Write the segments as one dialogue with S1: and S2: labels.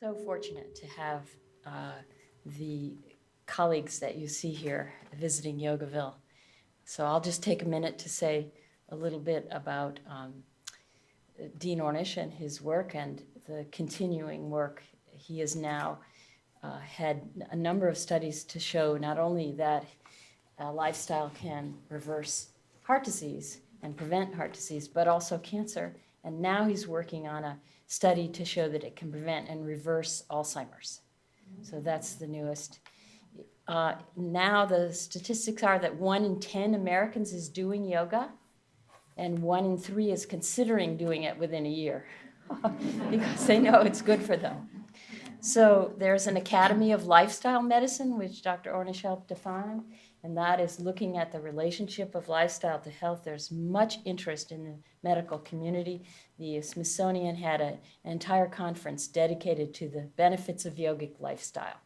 S1: So fortunate to have the colleagues that you see here visiting Yogaville. So I'll just take a minute to say a little bit about Dean Ornish and his work and the continuing work. He has now had a number of studies to show not only that lifestyle can reverse heart disease and prevent heart disease, but also cancer. And now he's working on a study to show that it can prevent and reverse Alzheimer's. So that's the newest. Now the statistics are that 1 in 10 Americans is doing yoga, and 1 in 3 is considering doing it within a year because they know it's good for them. So there's an Academy of Lifestyle Medicine, which Dr. Ornish helped define, and that is looking at the relationship of lifestyle to health. There's much interest in the medical community. The Smithsonian had an entire conference dedicated to the benefits of yogic lifestyle.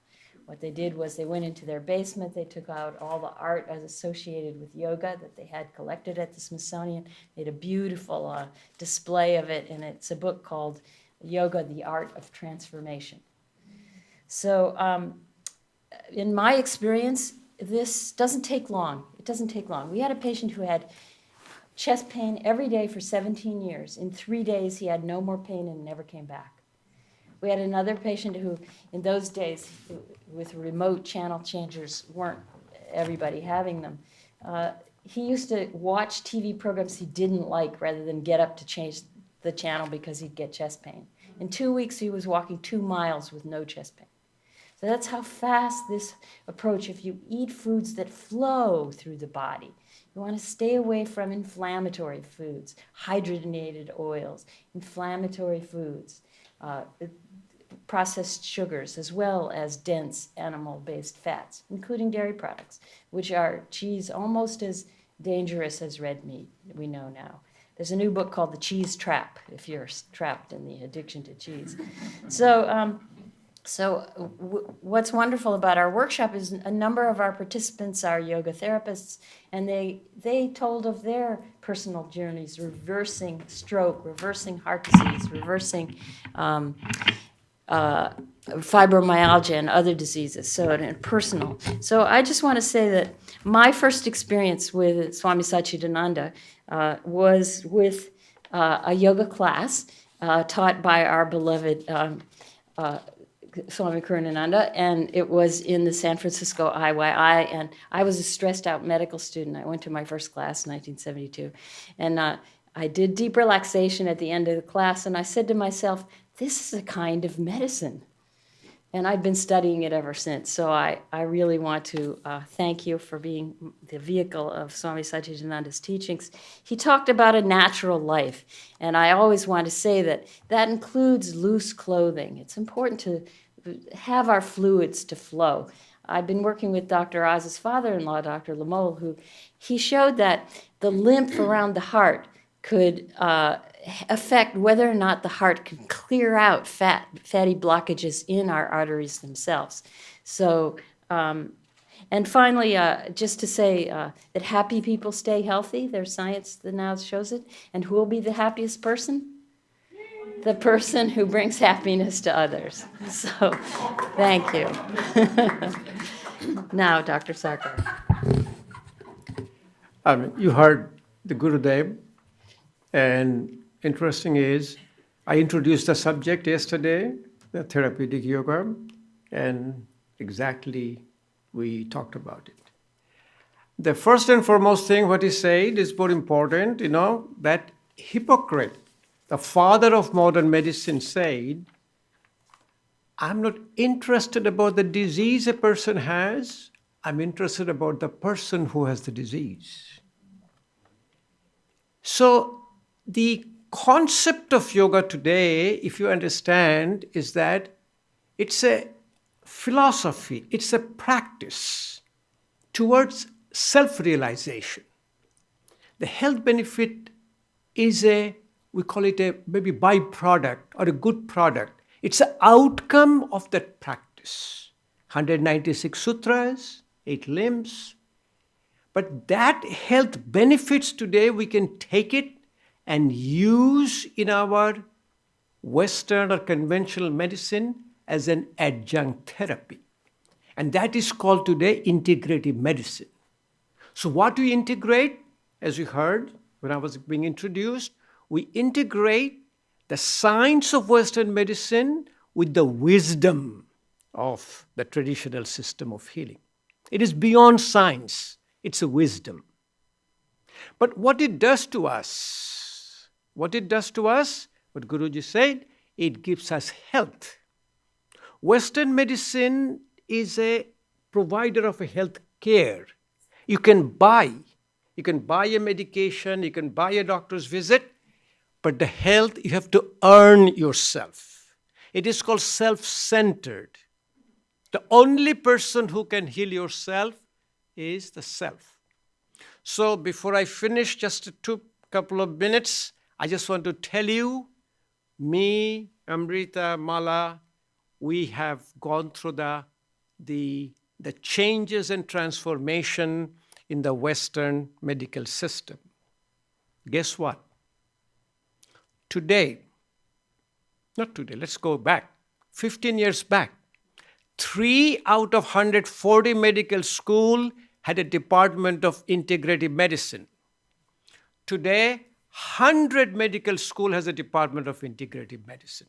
S1: What they did was they went into their basement, they took out all the art associated with yoga that they had collected at the Smithsonian, made a beautiful display of it, and it's a book called Yoga, the Art of Transformation. So in my experience, this doesn't take long. It doesn't take long. We had a patient who had chest pain every day for 17 years. In 3 days, he had no more pain and never came back. We had another patient who, in those days, with remote channel changers, weren't everybody having them. He used to watch TV programs he didn't like rather than get up to change the channel because he'd get chest pain. In 2 weeks, he was walking 2 miles with no chest pain. So that's how fast this approach, if you eat foods that flow through the body, you want to stay away from inflammatory foods, hydrogenated oils, inflammatory foods, processed sugars, as well as dense animal-based fats, including dairy products, which are cheese almost as dangerous as red meat, we know now. There's a new book called The Cheese Trap, if you're trapped in the addiction to cheese. So what's wonderful about our workshop is a number of our participants are yoga therapists, and they told of their personal journeys, reversing stroke, reversing heart disease, reversing fibromyalgia and other diseases, so and personal. So I just want to say that my first experience with Swami Satchidananda was with a yoga class taught by our beloved Swami Karunananda, and it was in the San Francisco IYI, and I was a stressed-out medical student. I went to my first class in 1972, and I did deep relaxation at the end of the class, and I said to myself, this is a kind of medicine. And I've been studying it ever since, so I really want to thank you for being the vehicle of Swami Satchidananda's teachings. He talked about a natural life, and I always want to say that that includes loose clothing. It's important to have our fluids to flow. I've been working with Dr. Oz's father-in-law, Dr. Lamole, who he showed that the lymph around the heart could affect whether or not the heart can clear out fatty blockages in our arteries themselves. So, and finally, just to say that happy people stay healthy. There's science that now shows it. And who will be the happiest person? The person who brings happiness to others. So, thank you. Now, Dr. Sarkar.
S2: You heard the Gurudev, and interesting is, I introduced the subject yesterday, the therapeutic yoga, and exactly we talked about it. The first and foremost thing what he said is more important, that Hippocrates, the father of modern medicine, said, I'm not interested about the disease a person has, I'm interested about the person who has the disease. So the concept of yoga today, if you understand, is that it's a philosophy, it's a practice towards self-realization. The health benefit is we call it a maybe byproduct or a good product. It's an outcome of that practice. 196 sutras, 8 limbs. But that health benefits today, we can take it and use in our Western or conventional medicine as an adjunct therapy. And that is called today integrative medicine. So what we integrate, as you heard when I was being introduced, we integrate the science of Western medicine with the wisdom of the traditional system of healing. It is beyond science, it's a wisdom. But what it does to us, what Guruji said, it gives us health. Western medicine is a provider of a health care. You can buy a medication, you can buy a doctor's visit, but the health you have to earn yourself. It is called self-centered. The only person who can heal yourself is the self. So before I finish, just a couple of minutes, I just want to tell you, me, Amrita, Mala, we have gone through the changes and transformation in the Western medical system. Guess what? Let's go back, 15 years back, 3 out of 140 medical schools had a department of integrative medicine. Today, 100 medical school has a department of integrative medicine.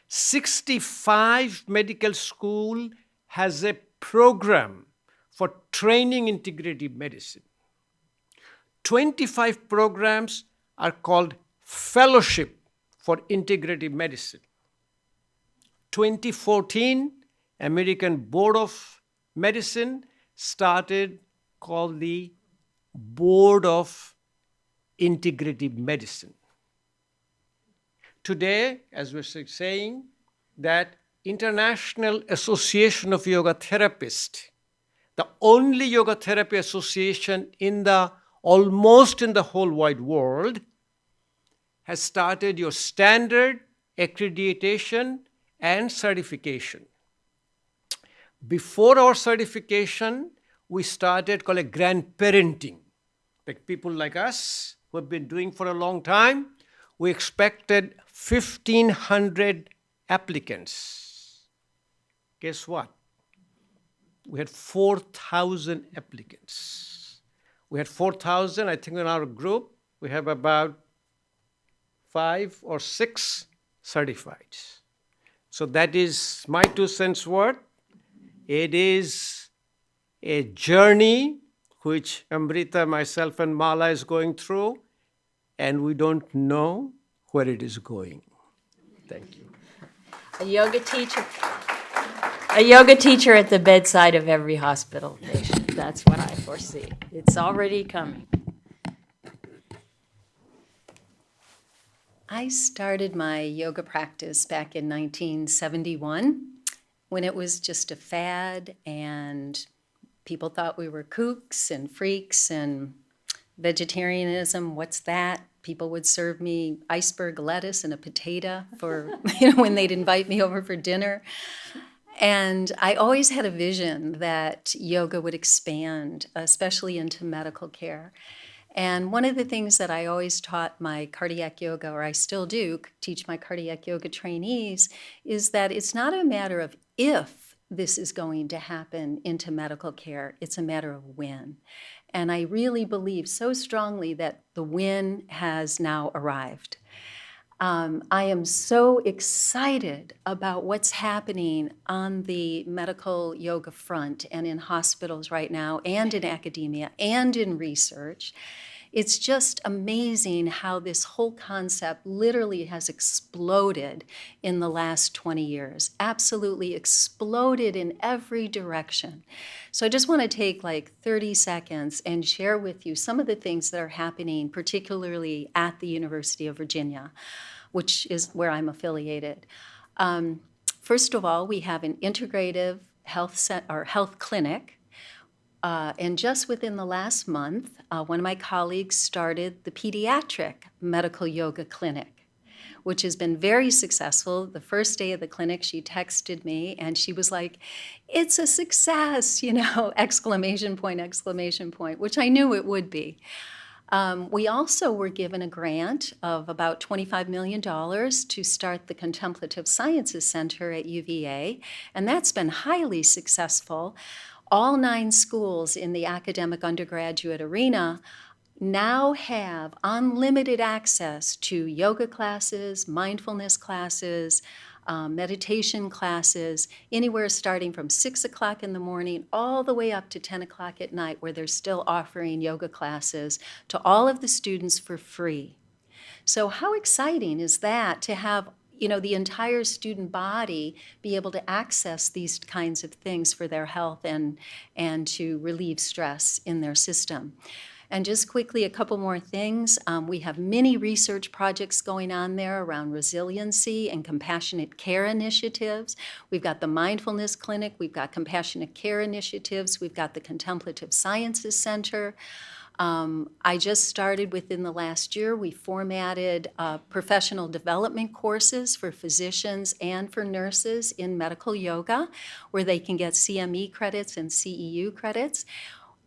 S2: 65 medical school has a program for training integrative medicine. 25 programs are called fellowship for integrative medicine. 2014, American Board of Medicine started called the Board of Integrative Medicine. Today, as we're saying, that International Association of Yoga Therapists, the only yoga therapy association almost in the whole wide world, has started your standard accreditation and certification. Before our certification, we started called a grandparenting. Like people like us who have been doing for a long time, we expected 1,500 applicants. Guess what? We had 4,000 applicants. We had 4,000, I think in our group, we have about 5 or 6 certified. So that is my 2 cents worth. It is a journey which Amrita, myself, and Mala is going through, and we don't know where it is going. Thank you.
S1: A yoga teacher at the bedside of every hospital patient. That's what I foresee. It's already coming.
S3: I started my yoga practice back in 1971 when it was just a fad and people thought we were kooks and freaks and vegetarianism, what's that? People would serve me iceberg lettuce and a potato for, when they'd invite me over for dinner. And I always had a vision that yoga would expand, especially into medical care. And one of the things that I always taught my cardiac yoga, or I still do teach my cardiac yoga trainees, is that it's not a matter of if this is going to happen into medical care, it's a matter of when. And I really believe so strongly that the when has now arrived. I am so excited about what's happening on the medical yoga front and in hospitals right now and in academia and in research. It's just amazing how this whole concept literally has exploded in the last 20 years, absolutely exploded in every direction. So I just want to take like 30 seconds and share with you some of the things that are happening, particularly at the University of Virginia, which is where I'm affiliated. First of all, we have an integrative health clinic. And just within the last month, one of my colleagues started the pediatric medical yoga clinic, which has been very successful. The first day of the clinic, she texted me and she was like, "It's a success," exclamation point, which I knew it would be. We also were given a grant of about $25 million to start the Contemplative Sciences Center at UVA, and that's been highly successful. All 9 schools in the academic undergraduate arena now have unlimited access to yoga classes, mindfulness classes, meditation classes, anywhere starting from 6 o'clock in the morning all the way up to 10 o'clock at night, where they're still offering yoga classes to all of the students for free. So how exciting is that to have the entire student body be able to access these kinds of things for their health and to relieve stress in their system. And just quickly, a couple more things. We have many research projects going on there around resiliency and compassionate care initiatives. We've got the Mindfulness Clinic. We've got compassionate care initiatives. We've got the Contemplative Sciences Center. I just started within the last year. We formatted professional development courses for physicians and for nurses in medical yoga, where they can get CME credits and CEU credits.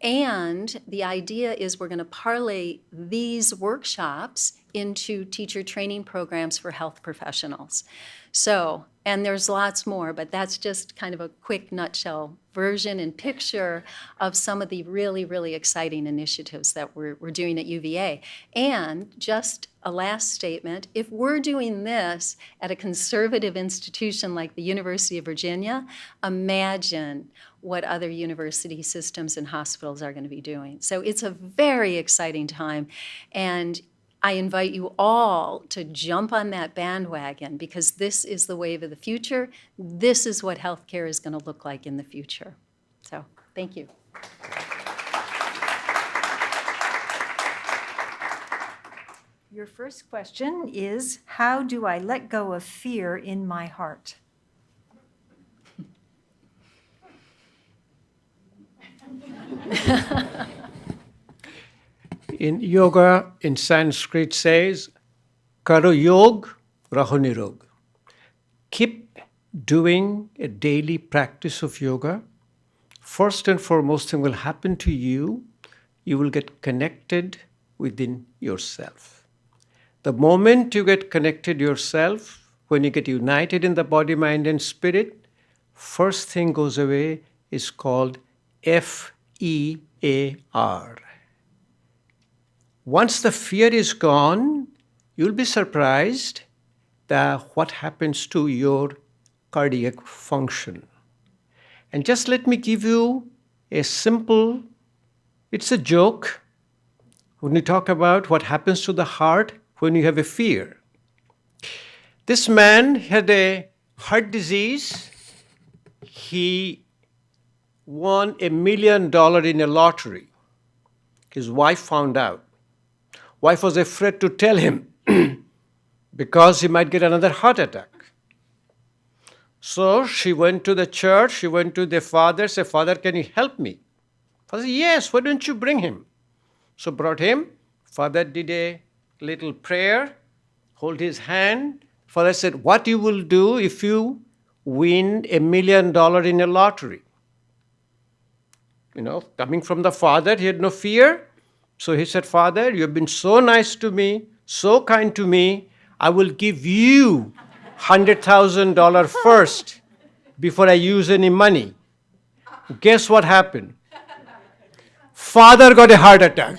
S3: And the idea is we're going to parlay these workshops into teacher training programs for health professionals. So, and there's lots more, but that's just kind of a quick nutshell version and picture of some of the really, really exciting initiatives that we're doing at UVA. And just a last statement, if we're doing this at a conservative institution like the University of Virginia, imagine what other university systems and hospitals are going to be doing. So it's a very exciting time, and I invite you all to jump on that bandwagon, because this is the wave of the future. This is what healthcare is going to look like in the future. So, thank you.
S4: Your first question is, how do I let go of fear in my heart?
S2: In yoga, in Sanskrit says, Karo yog, raho nirog. Keep doing a daily practice of yoga. First and foremost thing will happen to you. You will get connected within yourself. The moment you get connected yourself, when you get united in the body, mind, and spirit, first thing goes away is called FEAR. Once the fear is gone, you'll be surprised that what happens to your cardiac function. And just let me give you a simple, it's a joke, when you talk about what happens to the heart when you have a fear. This man had a heart disease. He won $1 million in a lottery. His wife found out. Wife was afraid to tell him because he might get another heart attack. So she went to the church, she went to the father, said, Father, can you help me? Father said, yes, why don't you bring him? So brought him. Father did a little prayer, hold his hand. Father said, what you will do if you win $1 million in a lottery? Coming from the father, he had no fear. So he said, Father, you have been so nice to me, so kind to me, I will give you $100,000 first before I use any money. Guess what happened? Father got a heart attack.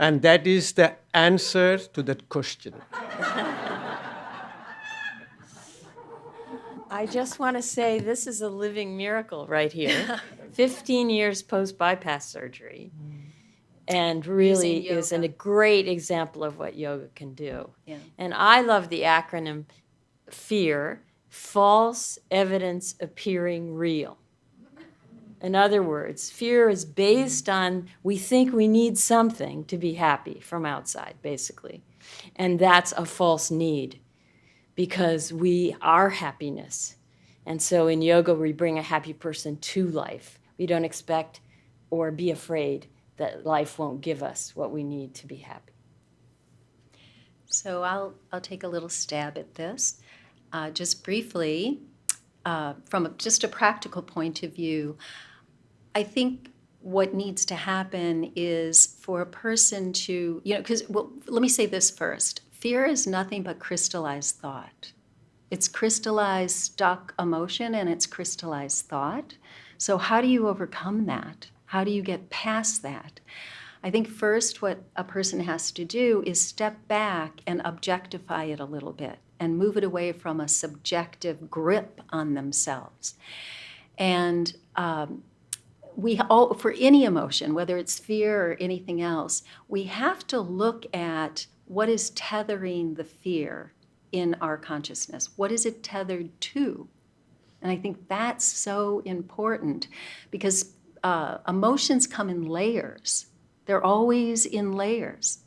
S2: And that is the answer to that question.
S1: I just want to say this is a living miracle right here. 15 years post-bypass surgery. And really is a great example of what yoga can do.
S3: Yeah.
S1: And I love the acronym FEAR, false evidence appearing real. In other words, fear is based on we think we need something to be happy from outside, basically. And that's a false need, because we are happiness. And so in yoga, we bring a happy person to life. We don't expect or be afraid that life won't give us what we need to be happy.
S3: So I'll take a little stab at this. Just briefly, from just a practical point of view, I think what needs to happen is for a person to, because, well, let me say this first. Fear is nothing but crystallized thought. It's crystallized, stuck emotion, and it's crystallized thought. So how do you overcome that? How do you get past that? I think first what a person has to do is step back and objectify it a little bit and move it away from a subjective grip on themselves. And we all, for any emotion, whether it's fear or anything else, we have to look at what is tethering the fear in our consciousness. What is it tethered to? And I think that's so important because emotions come in layers. They're always in layers.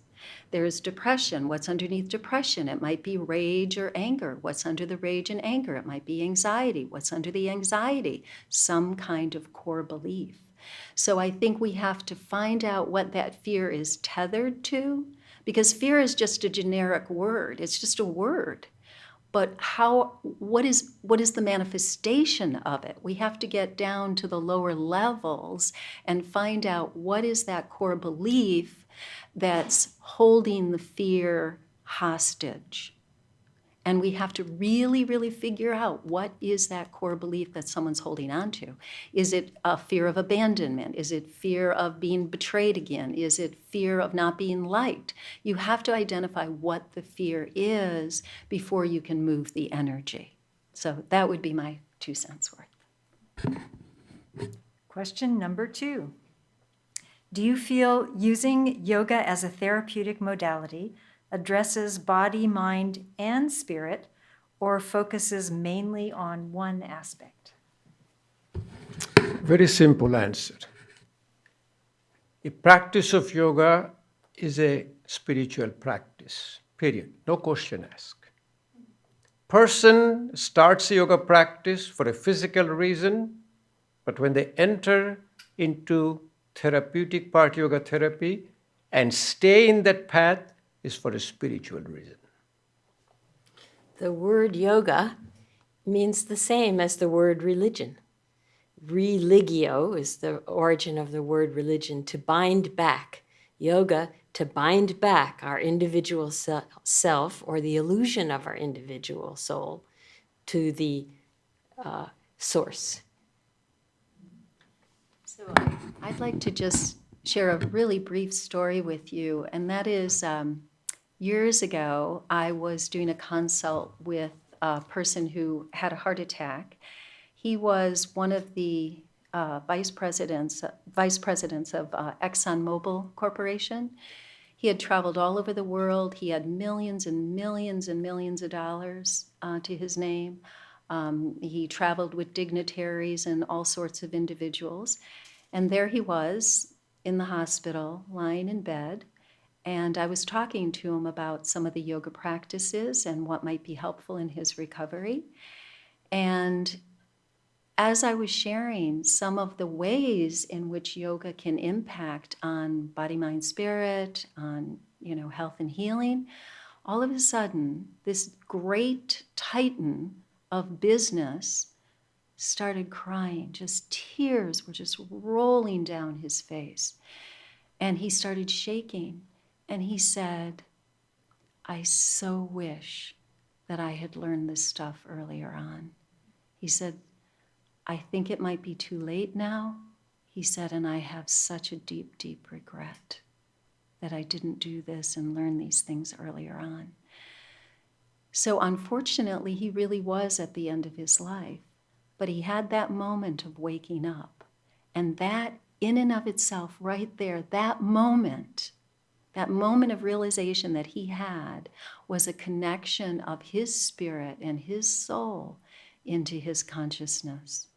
S3: There's depression. What's underneath depression? It might be rage or anger. What's under the rage and anger? It might be anxiety. What's under the anxiety? Some kind of core belief. So I think we have to find out what that fear is tethered to, because fear is just a generic word. It's just a word. But what is the manifestation of it? We have to get down to the lower levels and find out what is that core belief that's holding the fear hostage. And we have to really, really figure out what is that core belief that someone's holding on to. Is it a fear of abandonment? Is it fear of being betrayed again? Is it fear of not being liked? You have to identify what the fear is before you can move the energy. So that would be my 2 cents worth.
S4: Question number 2. Do you feel using yoga as a therapeutic modality addresses body, mind, and spirit, or focuses mainly on one aspect?
S2: Very simple answer. A practice of yoga is a spiritual practice, period. No question asked. Person starts a yoga practice for a physical reason, but when they enter into therapeutic part yoga therapy and stay in that path, is for a spiritual reason.
S1: The word yoga means the same as the word religion. Religio is the origin of the word religion, to bind back. Yoga, to bind back our individual self, or the illusion of our individual soul, to the source.
S3: So I'd like to just share a really brief story with you, and that is years ago, I was doing a consult with a person who had a heart attack. He was one of the vice presidents of ExxonMobil Corporation. He had traveled all over the world. He had millions and millions and millions of dollars to his name. He traveled with dignitaries and all sorts of individuals. And there he was in the hospital, lying in bed. And I was talking to him about some of the yoga practices and what might be helpful in his recovery. And as I was sharing some of the ways in which yoga can impact on body, mind, spirit, on health and healing, all of a sudden, this great titan of business started crying. Just tears were just rolling down his face. And he started shaking. And he said, I so wish that I had learned this stuff earlier on. He said, I think it might be too late now. He said, and I have such a deep, deep regret that I didn't do this and learn these things earlier on. So unfortunately, he really was at the end of his life, but he had that moment of waking up. And that in and of itself, right there, that moment of realization that he had was a connection of his spirit and his soul into his consciousness.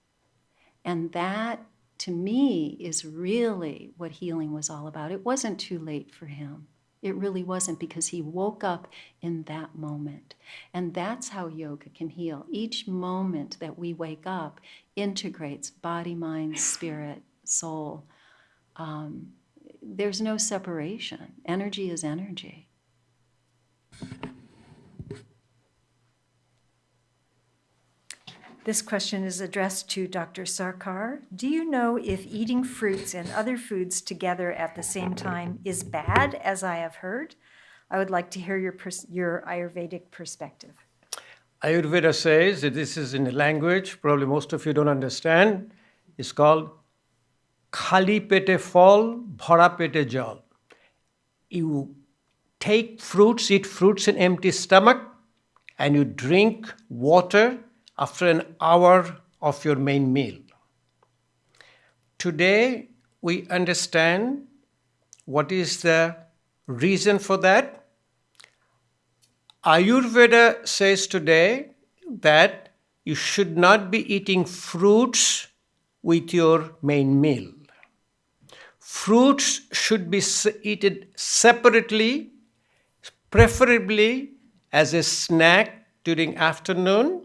S3: And that, to me, is really what healing was all about. It wasn't too late for him. It really wasn't, because he woke up in that moment. And that's how yoga can heal. Each moment that we wake up integrates body, mind, spirit, soul. There's no separation. Energy is energy.
S4: This question is addressed to Dr. Sarkar. Do you know if eating fruits and other foods together at the same time is bad, as I have heard? I would like to hear your Ayurvedic perspective.
S2: Ayurveda says that this is in a language probably most of you don't understand. It's called khali pete phal, bhara pete jal. You take fruits, eat fruits in empty stomach, and you drink water after an hour of your main meal. Today, we understand what is the reason for that. Ayurveda says today that you should not be eating fruits with your main meal. Fruits should be eaten separately, preferably as a snack during afternoon,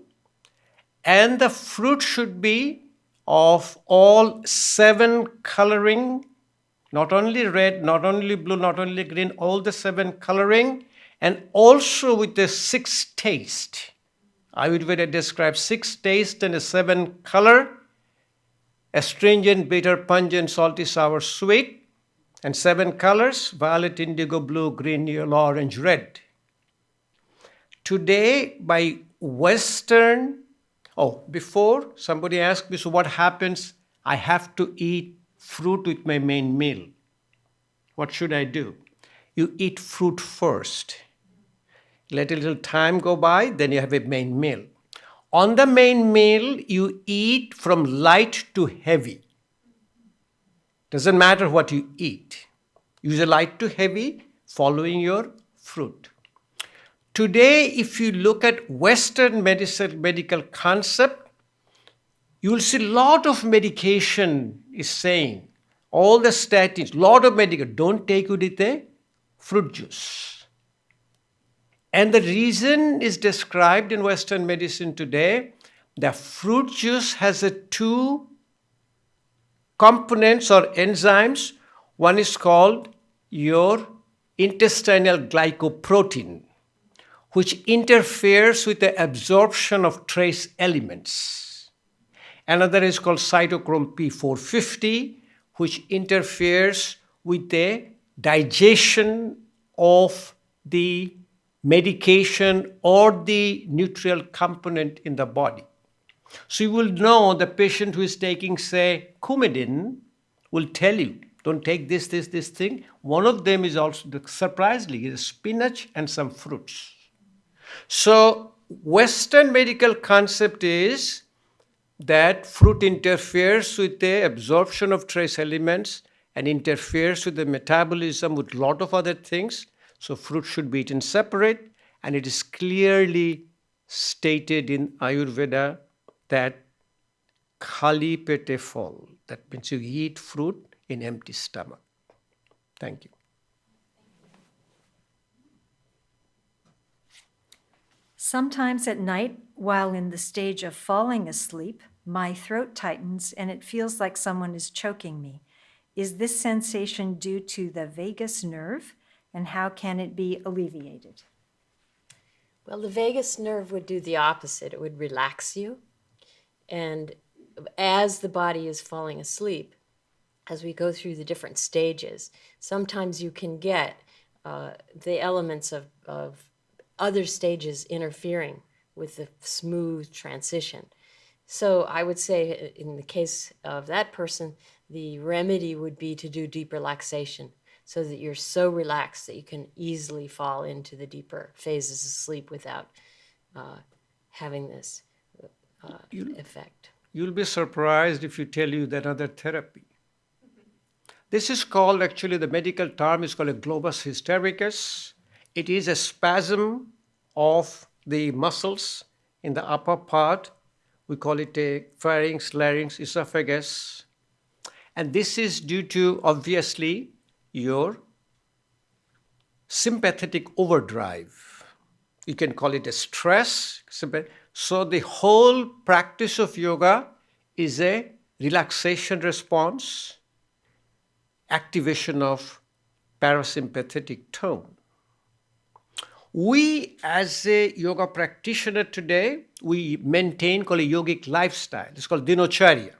S2: and the fruit should be of all 7 coloring, not only red, not only blue, not only green, all the 7 coloring, and also with the 6 taste. Ayurveda describes 6 taste and a 7 color: astringent, bitter, pungent, salty, sour, sweet, and 7 colors: violet, indigo, blue, green, yellow, orange, red. Today, by Western, before somebody asked me, so what happens? I have to eat fruit with my main meal. What should I do? You eat fruit first. Let a little time go by, then you have a main meal. On the main meal, you eat from light to heavy. Doesn't matter what you eat. Use a light to heavy, following your fruit. Today, if you look at Western medical concept, you will see a lot of medication is saying, all the statins, lot of medication, don't take it with a fruit juice. And the reason is described in Western medicine today. The fruit juice has 2 components or enzymes. One is called your intestinal glycoprotein, which interferes with the absorption of trace elements. Another is called cytochrome P450, which interferes with the digestion of the medication or the nutritional component in the body. So you will know the patient who is taking, say, Coumadin will tell you, don't take this thing. One of them is also, surprisingly, is spinach and some fruits. So Western medical concept is that fruit interferes with the absorption of trace elements and interferes with the metabolism with a lot of other things. So fruit should be eaten separate, and it is clearly stated in Ayurveda that khali pete phal, that means you eat fruit in empty stomach. Thank you.
S4: Sometimes at night, while in the stage of falling asleep, my throat tightens and it feels like someone is choking me. Is this sensation due to the vagus nerve, and how can it be alleviated?
S1: Well, the vagus nerve would do the opposite. It would relax you. And as the body is falling asleep, as we go through the different stages, sometimes you can get the elements of other stages interfering with the smooth transition. So I would say in the case of that person, the remedy would be to do deep relaxation so that you're so relaxed that you can easily fall into the deeper phases of sleep without having this effect.
S2: You'll be surprised if you tell you that other therapy. This is called, actually, the medical term is called a globus hystericus. It is a spasm of the muscles in the upper part. We call it a pharynx, larynx, esophagus. And this is due to, obviously, your sympathetic overdrive. You can call it a stress. So the whole practice of yoga is a relaxation response, activation of parasympathetic tone. We, as a yoga practitioner today, we maintain called a yogic lifestyle. It's called dinocharya.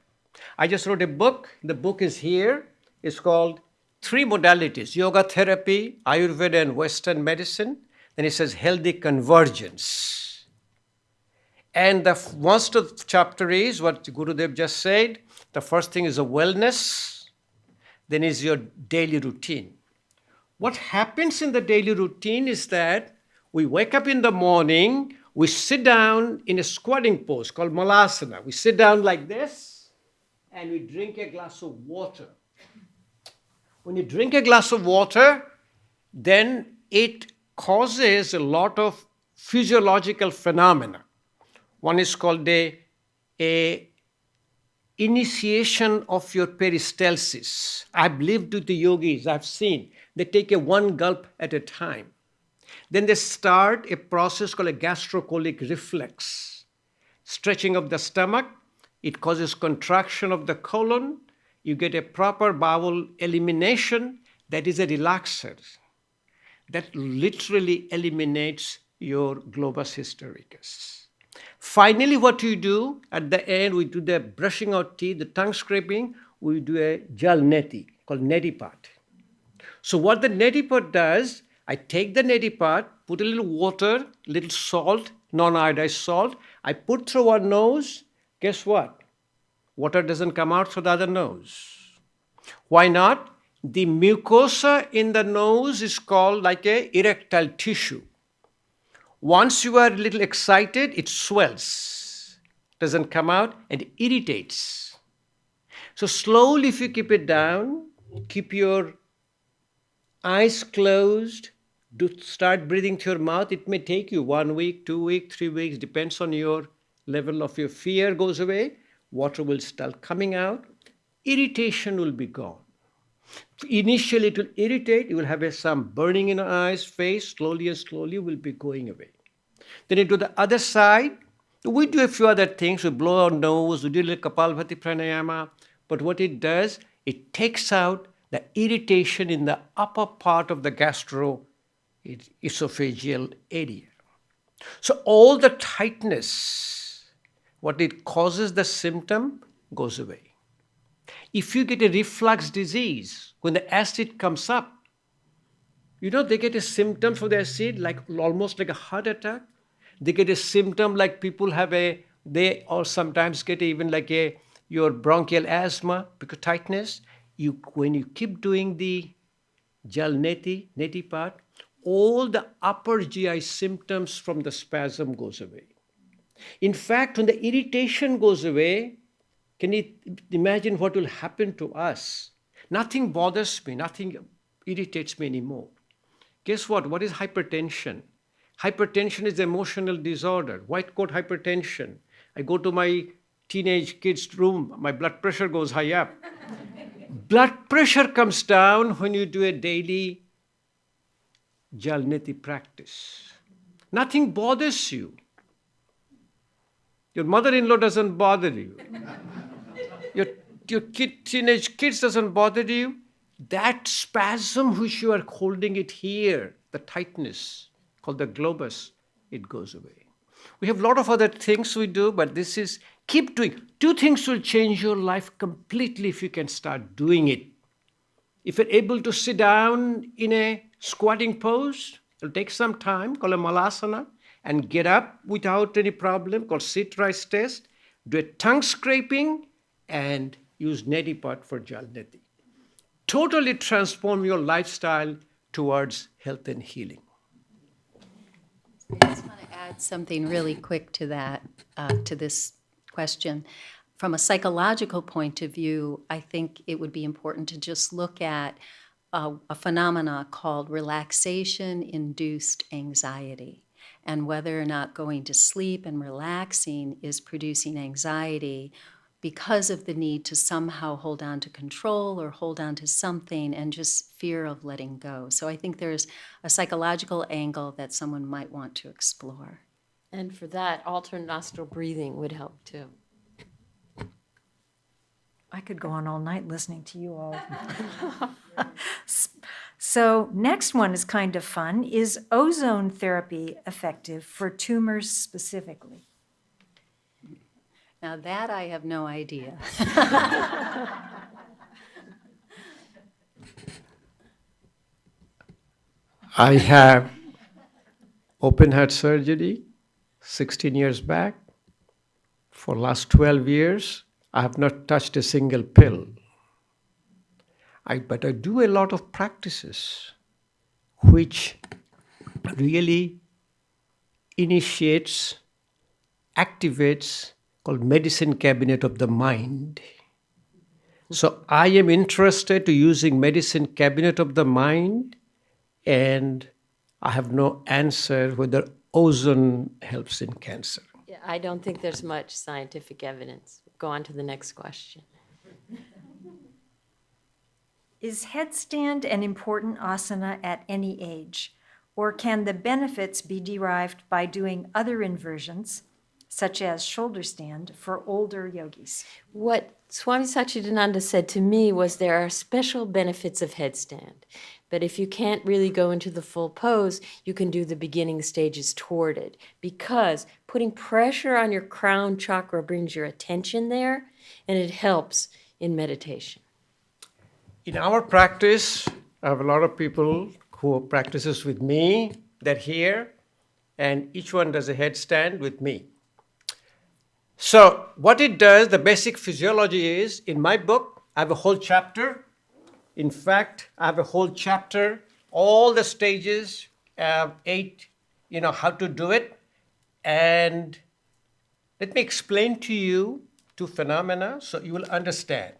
S2: I just wrote a book. The book is here. It's called Three Modalities: Yoga Therapy, Ayurveda, and Western Medicine. Then it says Healthy Convergence. And the first chapter is what Gurudev just said. The first thing is a wellness. Then is your daily routine. What happens in the daily routine is that we wake up in the morning, we sit down in a squatting pose called Malasana. We sit down like this and we drink a glass of water. When you drink a glass of water, then it causes a lot of physiological phenomena. One is called a initiation of your peristalsis. I've lived with the yogis, I've seen. They take a one gulp at a time. Then they start a process called a gastrocolic reflex. Stretching of the stomach, it causes contraction of the colon. You get a proper bowel elimination. That is a relaxer. That literally eliminates your globus hystericus. Finally, what you do at the end, we do the brushing out teeth, the tongue scraping, we do a jal neti called neti pot. So what the neti pot does, I take the neti pot, put a little water, little salt, non-iodized salt, I put through one nose, guess what? Water doesn't come out through the other nose. Why not? The mucosa in the nose is called like a erectile tissue. Once you are a little excited, it swells, doesn't come out, and irritates. So slowly, if you keep it down, keep your eyes closed, start breathing through your mouth. It may take you 1 week, 2 weeks, 3 weeks, depends on your level of your fear goes away. Water will start coming out. Irritation will be gone. Initially, it will irritate. You will have some burning in your eyes, face. Slowly and slowly will be going away. Then you do the other side. We do a few other things. We blow our nose. We do a little Kapalbhati pranayama. But what it does, it takes out the irritation in the upper part of the gastroesophageal area. So all the tightness, what it causes the symptom, goes away. If you get a reflux disease, when the acid comes up, they get a symptom for the acid, like almost like a heart attack. They get a symptom like people have they or sometimes get even like your bronchial asthma because tightness. When you keep doing the jal neti part, all the upper GI symptoms from the spasm goes away. In fact, when the irritation goes away, can you imagine what will happen to us? Nothing bothers me, nothing irritates me anymore. Guess what? What is hypertension? Hypertension is an emotional disorder, white coat hypertension. I go to my teenage kid's room, my blood pressure goes high up. Blood pressure comes down when you do a daily jal neti practice. Nothing bothers you. Your mother-in-law doesn't bother you. Your teenage kids doesn't bother you. That spasm which you are holding it here, the tightness called the globus, it goes away. We have a lot of other things we do, but this is, keep doing. 2 things will change your life completely if you can start doing it. If you're able to sit down in a squatting pose, it'll take some time, called a malasana, and get up without any problem, called sit-rise test, do a tongue scraping, and use neti pot for jal neti. Totally transform your lifestyle towards health and healing.
S3: I just want to add something really quick to that, to this question. From a psychological point of view, I think it would be important to just look at a phenomena called relaxation-induced anxiety, and whether or not going to sleep and relaxing is producing anxiety because of the need to somehow hold on to control or hold on to something and just fear of letting go. So I think there's a psychological angle that someone might want to explore.
S1: And for that, alternate nostril breathing would help too.
S4: I could go on all night listening to you all So next one is kind of fun. Is ozone therapy effective for tumors specifically?
S3: Now that I have no idea.
S2: I have open heart surgery 16 years back. For last 12 years, I have not touched a single pill. But I do a lot of practices which really initiates, activates, called medicine cabinet of the mind. So I am interested to using medicine cabinet of the mind, and I have no answer whether ozone helps in cancer.
S1: Yeah, I don't think there's much scientific evidence. Go on to the next question.
S4: Is headstand an important asana at any age? Or can the benefits be derived by doing other inversions, such as shoulder stand, for older yogis?
S1: What Swami Satchidananda said to me was there are special benefits of headstand, but if you can't really go into the full pose, you can do the beginning stages toward it, because putting pressure on your crown chakra brings your attention there, and it helps in meditation.
S2: In our practice, I have a lot of people who practices with me. They're here, and each one does a headstand with me. So what it does, the basic physiology is, in my book, I have a whole chapter. In fact, I have a whole chapter, all the stages, 8, how to do it. And let me explain to you 2 phenomena so you will understand.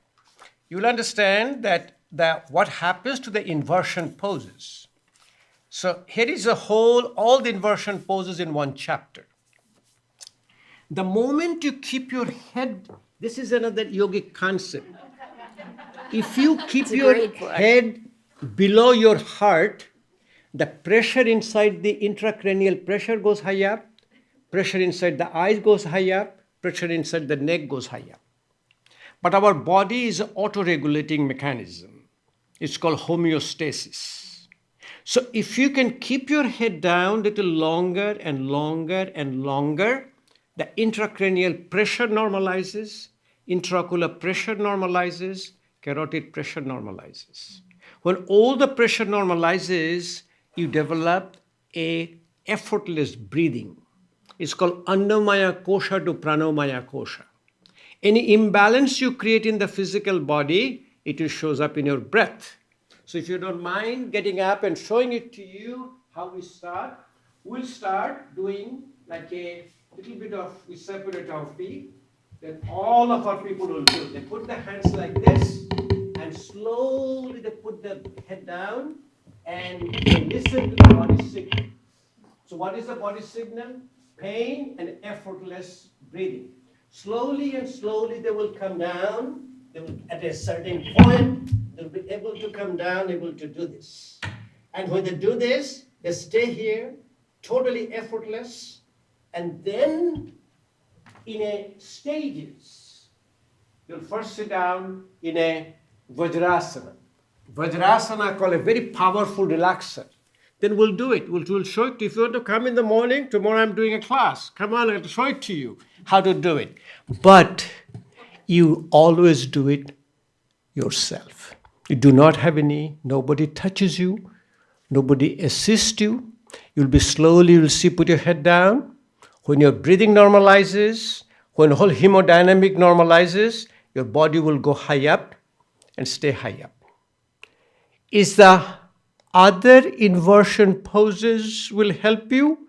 S2: You will understand that what happens to the inversion poses. So here is all the inversion poses in one chapter. The moment you keep your head, this is another yogic concept. If you keep your head below your heart, the pressure inside the intracranial pressure goes high up, pressure inside the eyes goes high up, pressure inside the neck goes high up. But our body is an auto-regulating mechanism. It's called homeostasis. So if you can keep your head down a little longer and longer and longer, the intracranial pressure normalizes, intraocular pressure normalizes, carotid pressure normalizes. When all the pressure normalizes, you develop a effortless breathing. It's called Annamaya Kosha to Pranomaya Kosha. Any imbalance you create in the physical body, it shows up in your breath. So if you don't mind getting up and showing it to you how we start, we'll start doing like a little bit of, we separate our feet, then all of our people will do. They put their hands like this, and slowly they put their head down, and they listen to the body signal. So what is the body signal? Pain and effortless breathing. Slowly and slowly they will come down. They will, at a certain point, they'll be able to come down, able to do this. And when they do this, they stay here, totally effortless. And then in a stages, you'll first sit down in a Vajrasana. Vajrasana, I call a very powerful relaxer. Then we'll do it. We'll show it to you. If you want to come in the morning, tomorrow I'm doing a class. Come on, I'll show it to you how to do it. But you always do it yourself. You do not have nobody touches you, nobody assists you. You'll see, put your head down. When your breathing normalizes, when whole hemodynamic normalizes, your body will go high up and stay high up. Is the other inversion poses will help you?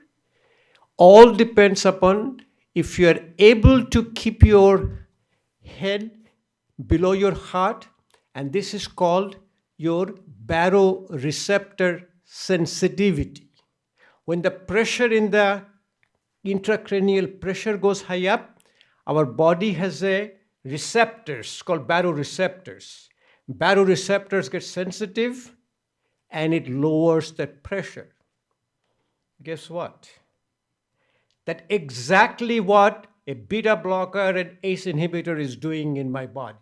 S2: All depends upon if you are able to keep your head below your heart, and this is called your baroreceptor sensitivity. When the pressure in the intracranial pressure goes high up, our body has a receptors called baroreceptors. Baroreceptors get sensitive and it lowers that pressure. Guess what? That's exactly what a beta blocker and ACE inhibitor is doing in my body.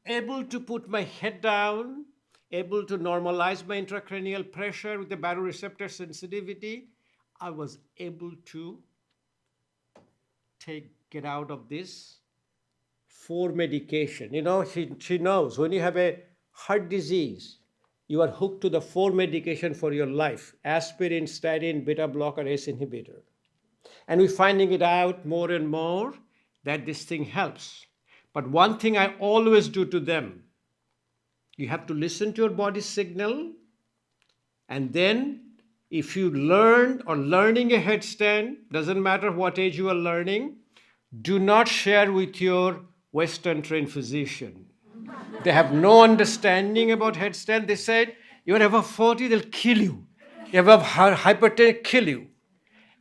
S2: Able to put my head down able to normalize my intracranial pressure with the baroreceptor sensitivity. I was able to get out of this 4 medication. You know, she knows when you have a heart disease, you are hooked to the 4 medication for your life: aspirin, statin, beta blocker, ACE inhibitor. And we're finding it out more and more that this thing helps. But one thing I always do to them, you have to listen to your body signal, and then if you learn or learning a headstand, doesn't matter what age you are learning, do not share with your Western trained physician. They have no understanding about headstand. They said, you're above 40, they'll kill you. You're above hypertension, kill you.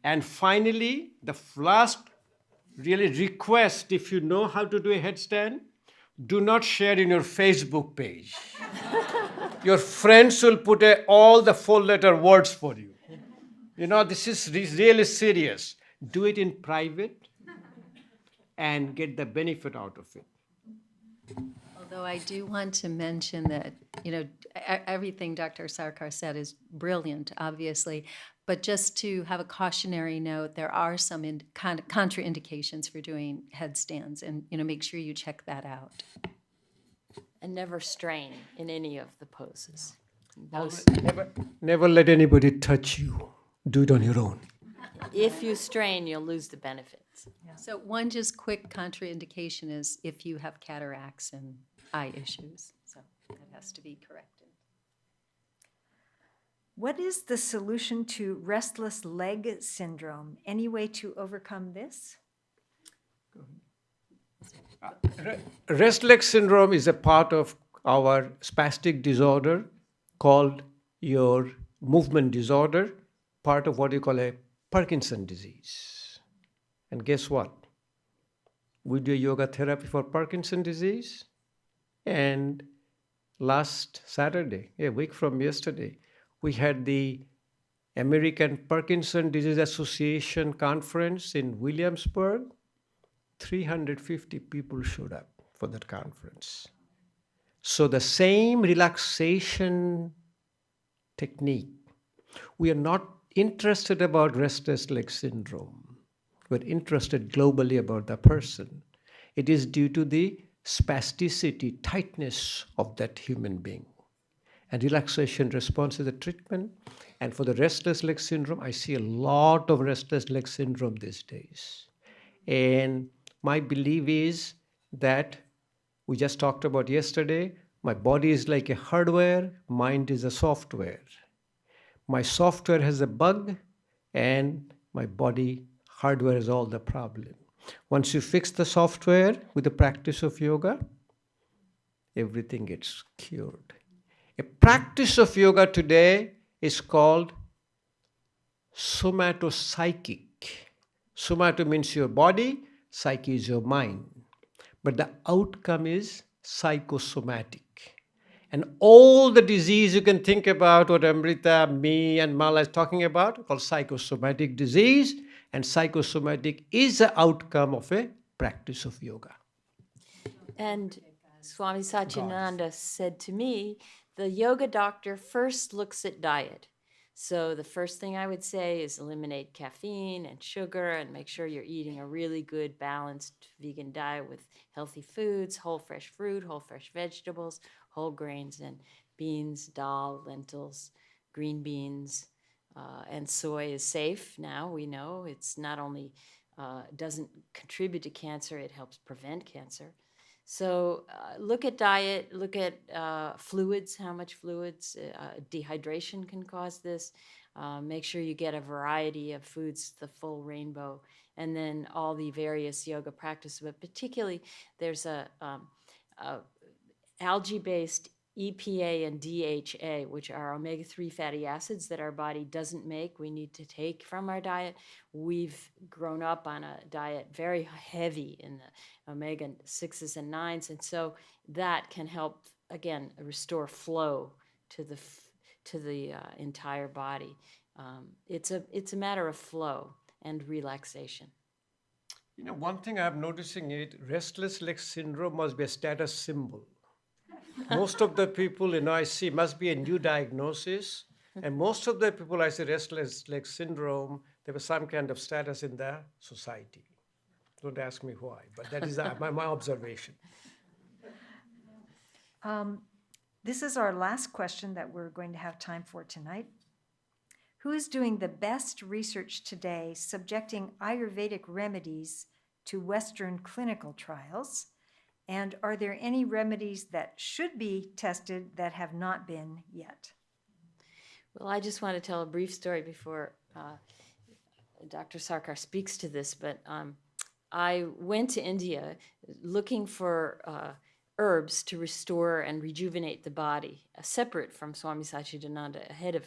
S2: And finally, the last really request, if you know how to do a headstand, do not share in your Facebook page. Your friends will put all the 4-letter words for you. You know, this is really serious. Do it in private and get the benefit out of it.
S3: Although I do want to mention that, everything Dr. Sarkar said is brilliant, obviously, but just to have a cautionary note, there are some contraindications for doing headstands, and, make sure you check that out.
S1: And never strain in any of the poses.
S2: Never let anybody touch you. Do it on your own.
S1: If you strain, you'll lose the benefits.
S3: So one just quick contraindication is if you have cataracts and eye issues. So that has to be corrected.
S4: What is the solution to restless leg syndrome? Any way to overcome this?
S2: Restless leg syndrome is a part of our spastic disorder called your movement disorder, part of what you call a Parkinson disease. And guess what? We do yoga therapy for Parkinson disease. And last Saturday, a week from yesterday, we had the American Parkinson Disease Association conference in Williamsburg. 350 people showed up for that conference. So the same relaxation technique, we are not interested about restless leg syndrome. We're interested globally about the person. It is due to the spasticity, tightness of that human being. And relaxation response is a treatment. And for the restless leg syndrome, I see a lot of restless leg syndrome these days. And my belief is that we just talked about yesterday, my body is like a hardware, mind is a software. My software has a bug, and my body hardware is all the problem. Once you fix the software with the practice of yoga, everything gets cured. A practice of yoga today is called somatopsychic. Somato means your body, psyche is your mind. But the outcome is psychosomatic. And all the disease you can think about, what Amrita, me, and Mala is talking about, called psychosomatic disease. And psychosomatic is the outcome of a practice of yoga.
S1: And Swami Satyananda said to me, the yoga doctor first looks at diet. So the first thing I would say is eliminate caffeine and sugar and make sure you're eating a really good, balanced vegan diet with healthy foods, whole fresh fruit, whole fresh vegetables, whole grains and beans, dal, lentils, green beans, and soy is safe now. We know it's not only doesn't contribute to cancer, it helps prevent cancer. So look at diet, look at fluids, how much fluids, dehydration can cause this. Make sure you get a variety of foods, the full rainbow, and then all the various yoga practices. But particularly, there's a algae-based EPA and DHA, which are omega-3 fatty acids that our body doesn't make. We need to take from our diet. We've grown up on a diet very heavy in the omega-6s and 9s, and so that can help, again, restore flow to the entire body. It's a matter of flow and relaxation.
S2: You know, one thing I'm noticing restless leg syndrome must be a status symbol. most of the people, I see must be a new diagnosis. And most of the people I see restless leg syndrome, there was some kind of status in the society. Don't ask me why, but that is my observation.
S4: This is our last question that we're going to have time for tonight. Who is doing the best research today subjecting Ayurvedic remedies to Western clinical trials? And are there any remedies that should be tested that have not been yet?
S1: Well, I just want to tell a brief story before Dr. Sarkar speaks to this, but I went to India looking for herbs to restore and rejuvenate the body, separate from Swami Satchidananda ahead of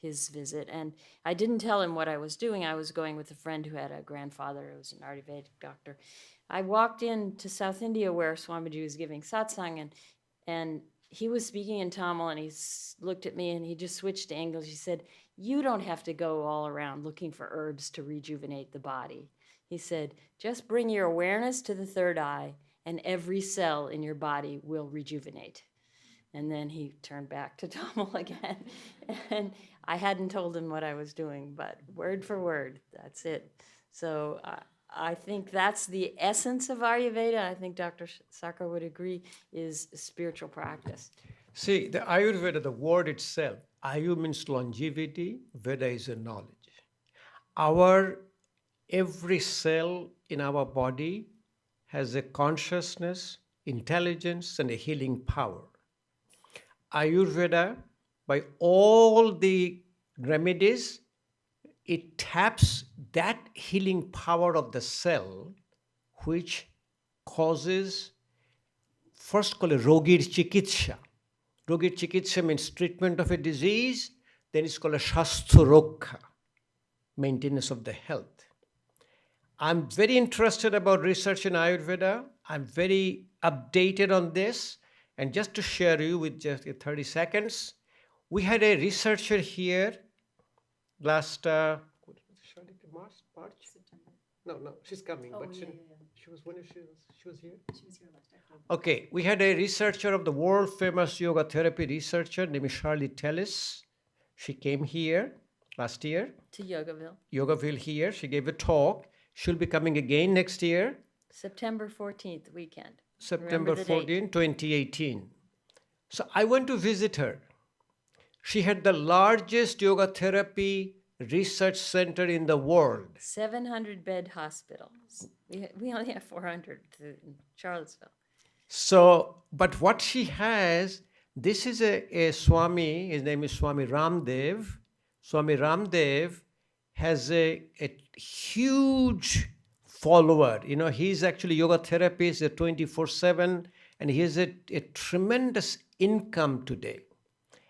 S1: his visit. And I didn't tell him what I was doing. I was going with a friend who had a grandfather who was an Ayurvedic doctor. I walked into South India where Swamiji was giving satsang, and he was speaking in Tamil, and he looked at me and he just switched to English. He said, "You don't have to go all around looking for herbs to rejuvenate the body." He said, "Just bring your awareness to the third eye and every cell in your body will rejuvenate." And then he turned back to Tamil again. And I hadn't told him what I was doing, but word for word, that's it. So I think that's the essence of Ayurveda. I think Dr. Sarkar would agree, is spiritual practice.
S2: See, the Ayurveda, the word itself, Ayu means longevity, Veda is a knowledge. Every cell in our body has a consciousness, intelligence, and a healing power. Ayurveda, by all the remedies, it taps that healing power of the cell, which causes, first called a Rogir Chikitsha. Rogir Chikitsha means treatment of a disease, then it's called a Shastha Rokha, maintenance of the health. I'm very interested about research in Ayurveda. I'm very updated on this. And just to share you with just 30 seconds, we had a researcher here last March? September. No, she's coming. She was when she was here. She was here last October. Okay, we had a researcher of the world famous yoga therapy researcher named Charlie Tellis. She came here last year.
S1: To Yogaville.
S2: Yogaville here. She gave a talk. She'll be coming again next year.
S1: September 14th weekend.
S2: September 14, 2018. So I went to visit her. She had the largest yoga therapy research center in the world.
S1: 700-bed hospitals. We only have 400 in Charlottesville.
S2: So, but what she has, this is a Swami, his name is Swami Ramdev. Swami Ramdev has a huge follower. He's actually yoga therapist at 24/7, and he has a tremendous income today.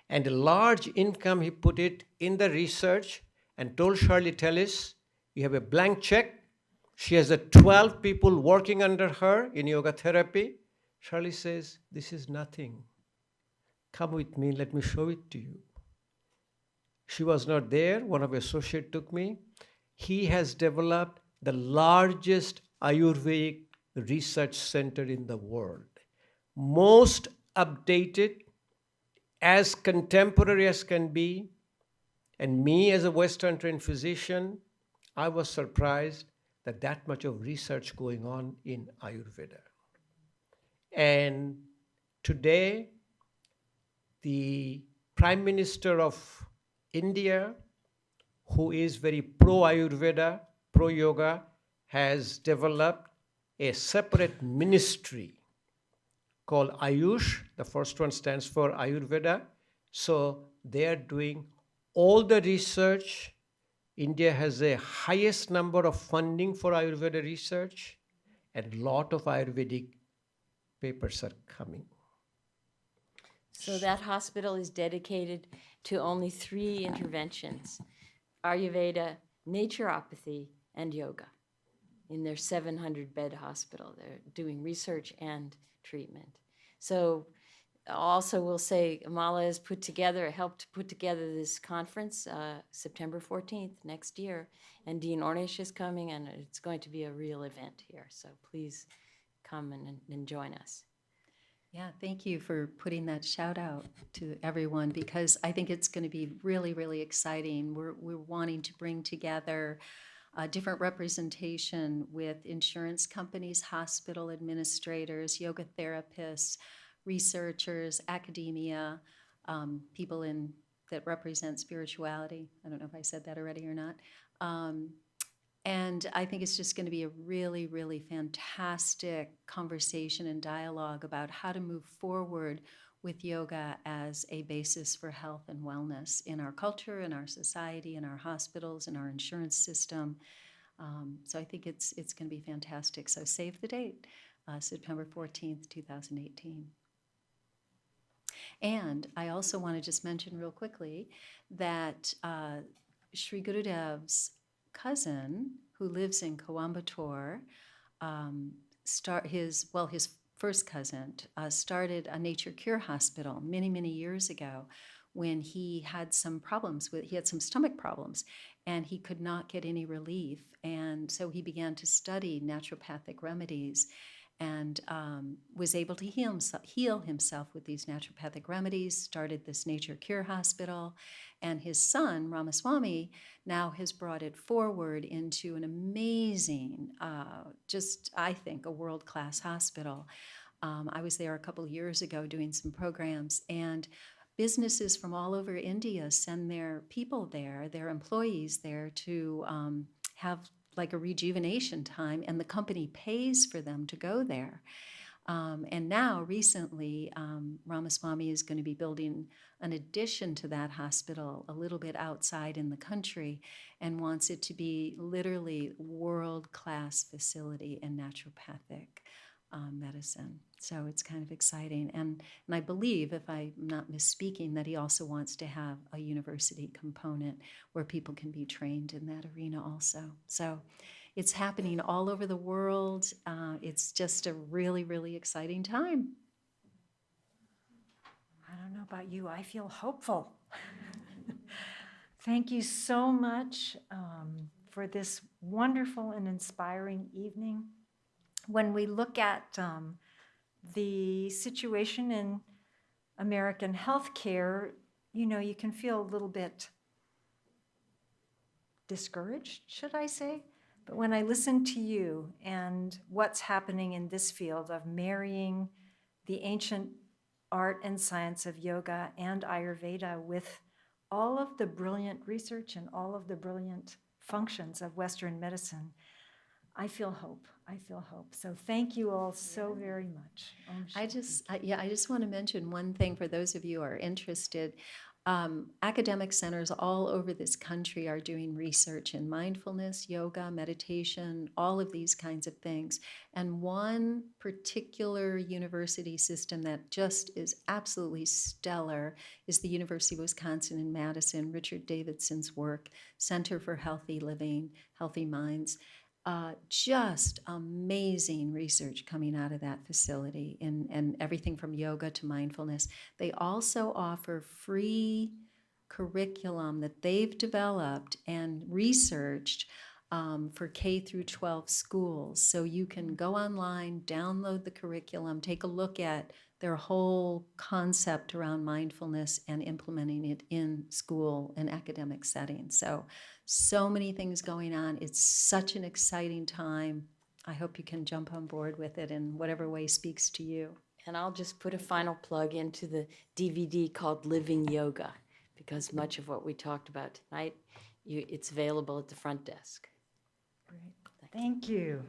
S2: And a large income, he put it in the research and told Shirley Tellis, you have a blank check. She has 12 people working under her in yoga therapy. Shirley says, this is nothing. Come with me, let me show it to you. She was not there. One of her associates took me. He has developed the largest Ayurvedic research center in the world. Most updated, as contemporary as can be. And me as a Western trained physician, I was surprised that much of research going on in Ayurveda. And today, the Prime Minister of India, who is very pro-Ayurveda, pro-yoga, has developed a separate ministry called Ayush. The first one stands for Ayurveda. So they are doing all the research. India has the highest number of funding for Ayurveda research, and a lot of Ayurvedic papers are coming.
S1: So that hospital is dedicated to only 3 interventions: Ayurveda, naturopathy, and yoga. In their 700-bed hospital, they're doing research and treatment. So also we'll say Amala has helped put together this conference, September 14th next year, and Dean Ornish is coming, and it's going to be a real event here. So please come and join us.
S3: Yeah, thank you for putting that shout out to everyone, because I think it's going to be really, really exciting. We're wanting to bring together different representation with insurance companies, hospital administrators, yoga therapists, researchers, academia, people that represent spirituality. I don't know if I said that already or not. And I think it's just going to be a really, really fantastic conversation and dialogue about how to move forward with yoga as a basis for health and wellness in our culture, in our society, in our hospitals, in our insurance system. So I think it's going to be fantastic. So save the date, September 14th, 2018. And I also want to just mention real quickly that Sri Gurudev's cousin, who lives in Coimbatore, his first cousin, started a nature cure hospital many, many years ago when he had some stomach problems, and he could not get any relief. And so he began to study naturopathic remedies, and was able to heal himself with these naturopathic remedies, started this nature cure hospital, and his son, Ramaswamy, now has brought it forward into an amazing, I think, a world-class hospital. I was there a couple years ago doing some programs, and businesses from all over India send their people there, their employees there, to have like a rejuvenation time, and the company pays for them to go there. And now, recently, Ramaswamy is going to be building an addition to that hospital a little bit outside in the country, and wants it to be literally world-class facility in naturopathic medicine. So it's kind of exciting. And I believe, if I'm not misspeaking, that he also wants to have a university component where people can be trained in that arena also. So it's happening all over the world. It's just a really, really exciting time.
S4: I don't know about you, I feel hopeful. Thank you so much for this wonderful and inspiring evening. When we look at the situation in American healthcare, you can feel a little bit discouraged, should I say? But when I listen to you and what's happening in this field of marrying the ancient art and science of yoga and Ayurveda with all of the brilliant research and all of the brilliant functions of Western medicine, I feel hope. I feel hope. So thank you all so very much.
S3: I just want to mention one thing for those of you who are interested. Academic centers all over this country are doing research in mindfulness, yoga, meditation, all of these kinds of things. And one particular university system that just is absolutely stellar is the University of Wisconsin in Madison, Richard Davidson's work, Center for Healthy Living, Healthy Minds. Just amazing research coming out of that facility, and everything from yoga to mindfulness. They also offer free curriculum that they've developed and researched for K through 12 schools. So you can go online, download the curriculum, take a look at their whole concept around mindfulness and implementing it in school and academic settings. So many things going on. It's such an exciting time. I hope you can jump on board with it in whatever way speaks to you.
S1: And I'll just put a final plug into the DVD called Living Yoga, because much of what we talked about tonight, it's available at the front desk.
S4: Great. Thank you.